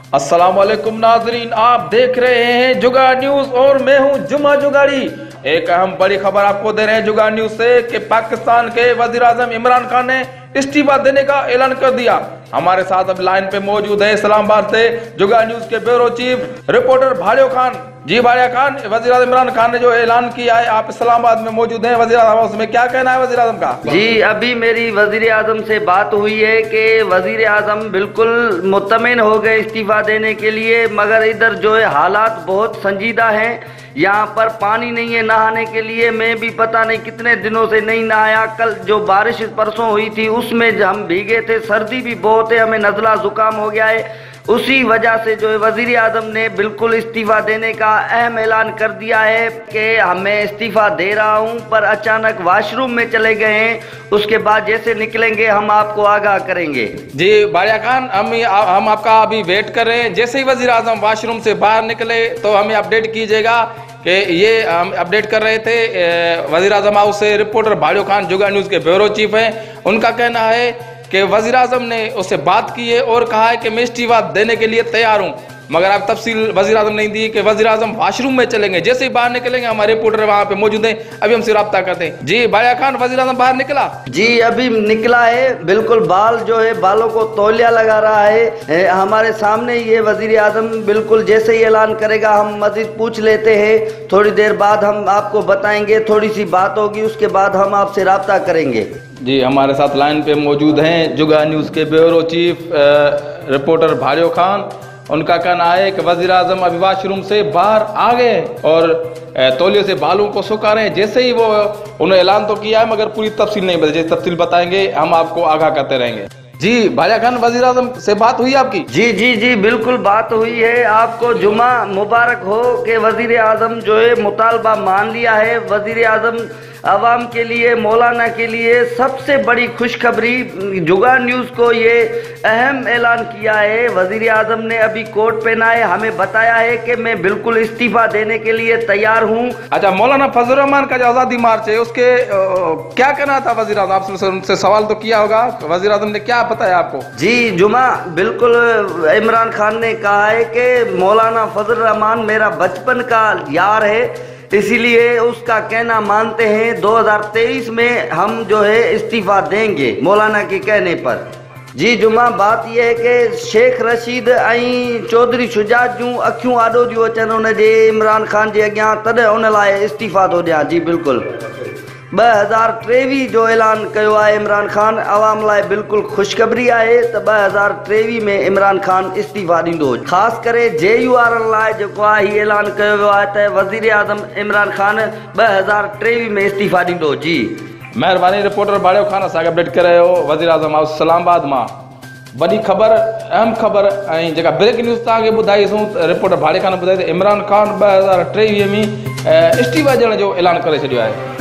अस्सलाम वालेकुम नाजरीन, आप देख रहे हैं जुगाड़ न्यूज और मैं हूं जुमा जुगाड़ी। एक अहम बड़ी खबर आपको दे रहे हैं जुगाड़ न्यूज से कि पाकिस्तान के वजीर आजम इमरान खान ने इस्तीफा देने का ऐलान कर दिया। हमारे साथ अब लाइन पे मौजूद है इस्लामाबाद से जुगाड़ न्यूज के ब्यूरो चीफ रिपोर्टर भाड़ियो खान। जी भाड़िया खान, वजीर आजम इमरान खान ने जो ऐलान किया है, आप इस्लामाबाद में मौजूद हैं वजीर आजम हाउस में, क्या कहना है वजीर आजम का? जी, अभी मेरी वजीर आजम से बात हुई है कि वजीर आजम बिल्कुल मुतमिन हो गए इस्तीफा देने के लिए, मगर इधर जो है हालात बहुत संजीदा हैं। यहाँ पर पानी नहीं है नहाने के लिए, मैं भी पता नहीं कितने दिनों से नहीं नहाया। कल जो बारिश परसों हुई थी उसमें हम भीगे थे, सर्दी भी बहुत है, हमें नज़ला जुकाम हो गया है। उसी वजह से जो है वजीर आजम ने बिल्कुल इस्तीफा देने का अहम ऐलान कर दिया है कि मैं इस्तीफा दे रहा हूं, पर अचानक वॉशरूम में चले गए हैं। उसके बाद जैसे निकलेंगे हम आपको आगाह करेंगे। जी भाड़िया खान, हम आपका अभी वेट कर रहे हैं। जैसे ही वजीर आजम वॉशरूम से बाहर निकले तो हमें अपडेट कीजिएगा कि ये हम अपडेट कर रहे थे। वजीर आजम हाउस से रिपोर्टर भाड़ियो खान जुगाड़ न्यूज़ के ब्यूरो चीफ हैं। उनका कहना है कि वजीर आजम ने उससे बात की है और कहा है कि मैं इस्तीफा देने के लिए तैयार हूं, मगर आप तफसील वजीर आजम नहीं दी कि वजीर आजम वॉशरूम में चलेंगे। जैसे ही बाहर निकलेंगे हमारे रिपोर्टर वहां पे मौजूद हैं, अभी हमसे रब्ता करते हैं। जी भाड़िया खान, वजीर आजम बाहर निकला? जी अभी निकला है, बिल्कुल बाल जो है बालों को तौलिया लगा रहा है हमारे सामने। ये वजीर आजम बिल्कुल जैसे ही ऐलान करेगा हम मजीद पूछ लेते हैं, थोड़ी देर बाद हम आपको बताएंगे। थोड़ी सी बात होगी, उसके बाद हम आपसे रब्ता करेंगे। जी हमारे साथ लाइन पे मौजूद हैं जुगाड़ न्यूज़ के ब्यूरो चीफ रिपोर्टर भाड़ियो खान। उनका कहना है कि वजीर आजम अभी वॉशरूम से बाहर आ गए और तौलिए से बालों को सुखा रहे हैं। जैसे ही वो उन्होंने ऐलान तो किया है, मगर पूरी तफसील नहीं बताई। जैसे तफसील बताएंगे हम आपको आगाह करते रहेंगे। जी भाड़िया खान, वजीर आजम से बात हुई आपकी? जी जी जी बिल्कुल बात हुई है। आपको जुमा मुबारक हो कि वजीर आजम जो है मुतालबा मान लिया है। वजीर आजम अवाम के लिए, मौलाना के लिए सबसे बड़ी खुशखबरी जुगाड़ न्यूज़ को ये अहम ऐलान किया है। वजीर आजम ने अभी कोट पहना है, हमें बताया है कि मैं बिल्कुल इस्तीफा देने के लिए तैयार हूँ। अच्छा, मौलाना फजल रहमान का जो आज़ादी मार्च है उसके क्या कहना था वजीर आजम? आपसे उनसे सवाल तो किया होगा, वजीर आजम ने क्या बताया आपको? जी जुमा, बिल्कुल इमरान खान ने कहा है कि मौलाना फजल रहमान मेरा बचपन का यार है, इसीलिए उसका कहना मानते हैं। 2023 में हम जो है इस्तीफा देंगे मौलाना के कहने पर। जी जुमा, बात यह है कि शेख रशीद ऐं चौधरी शुजात जूं अखियूं आॾो थियूं अचनि उन जे इमरान खान जे अॻियां, तॾहिं उन लाइ इस्तीफ़ा थो ॾियां। जी बिल्कुल 2023 जो ऐलान कयो आहे इमरान खान। अवाम लाइ बिल्कुलु ख़ुशख़बरी आहे त 2023 में इमरान खान इस्तीफ़ा ॾींदो। ख़ासि करे JUR लाइ जेको आहे हीउ ऐलान कयो वियो आहे त वज़ीर आज़म इमरान खान 2023 में इस्तीफ़ा ॾींदो। जी महिरबानी रिपोर्टर भाड़ियो खान असांखे अपडेट करे रहियो वज़ीर आज़म हाउस इस्लामाबाद मां। वॾी ख़बर, अहम ख़बर ऐं जेका ब्रेक न्यूज़ तव्हांखे ॿुधाईसूं, रिपोर्टर भाड़ियो खान ॿुधाई त इमरान खान 2023 में इस्तीफ़ा ॾियण जो ऐलान करे छॾियो आहे।